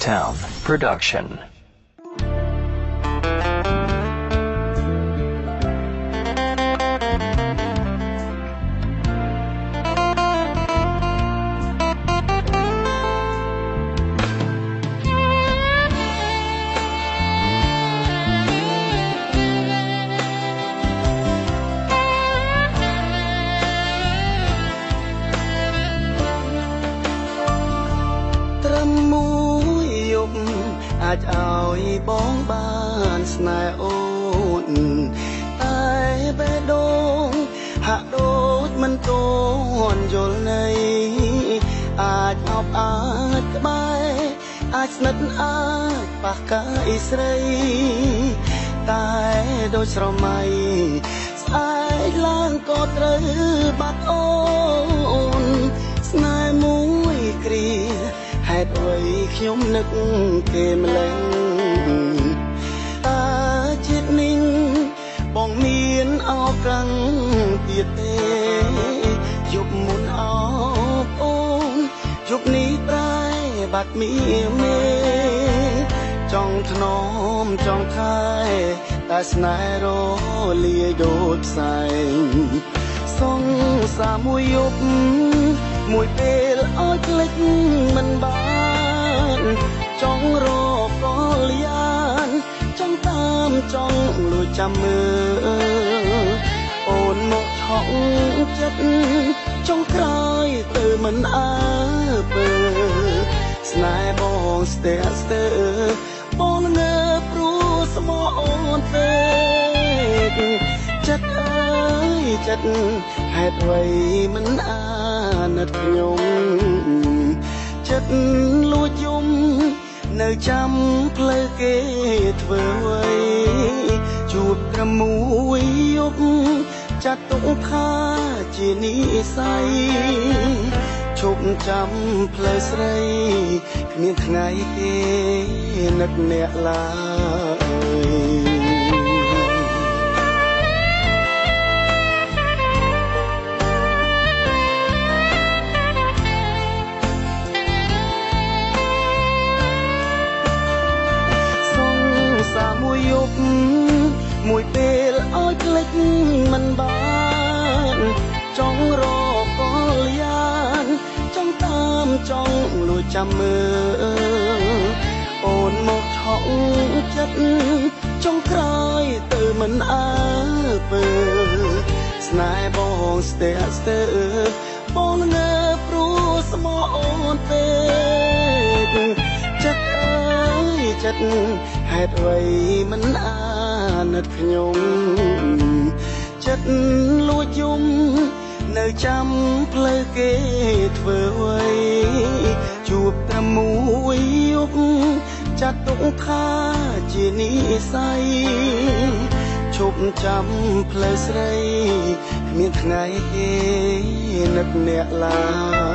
Town Production. អាចឲ្យបងបានស្នេហ៍អូនតែបេះដូងហាក់ដូចមិនទាន់យល់ន័យអាចអបអាចក្បែរអាចស្និទ្ធអាចប៉ះកាយស្រីតែដូចស្រមៃស្អែកឡើងក៏ត្រូវបាត់អូនស្នេហ៍មួយគ្រាហេតុអ្វីខ្ញុំនឹកគេម្ល៉េះតើជាតិនេះបងមានអរកាំងទៀតទេយប់មុនអបអូនយប់នេះប្រែបាត់មីមេចង់ថ្នមចង់ថែតែស្នេហ៍រលាយដូចផ្សែងសងសាមួយយប់មួយពេលឲ្យភ្លេចមិនបានចង់រកកលយានចង់តាមចង់លួចចាំមើលអូនមកឆក់ចិត្តចង់ក្រោយទៅមិនអើពើស្នេហ៍បងស្ទើរស្ទើរបងងើព្រោះស្មោះអូនពេកចិត្តអើយចិត្តហេតុអ្វីមិនអាណិតខ្ញុំចិត្តលួចយំនៅចាំផ្លូវគេធ្វើអ្វីជួបត្រឹមមួយយប់ចាត់ទុកថាជានិស្ស័យឈប់ចាំផ្លូវស្រីគ្មានថ្ងៃគេនឹកអ្នកឡើយមួយយប់មួយពេលឲ្យភ្លេចមិនបានចង់រកកលយានចង់តាមចង់លួចចាំមើលអូនមកឆក់ចិត្តចង់ក្រោយទៅមិនអើពើស្នេហ៍បងស្ទើរស្ទើរបងងើព្រោះស្មោះអូនពេកចិត្តអើយចិត្តហេតុអ្វីមិនអាណិតខ្ញុំចិត្តលួចយំនៅចាំផ្លូវគេធ្វើអ្វីជួបត្រឹមមួយយប់ចាត់ទុកថាជានិស្ស័យឈប់ចាំផ្លូវស្រីគ្មានថ្ងៃគេនឹកអ្នកឡើយ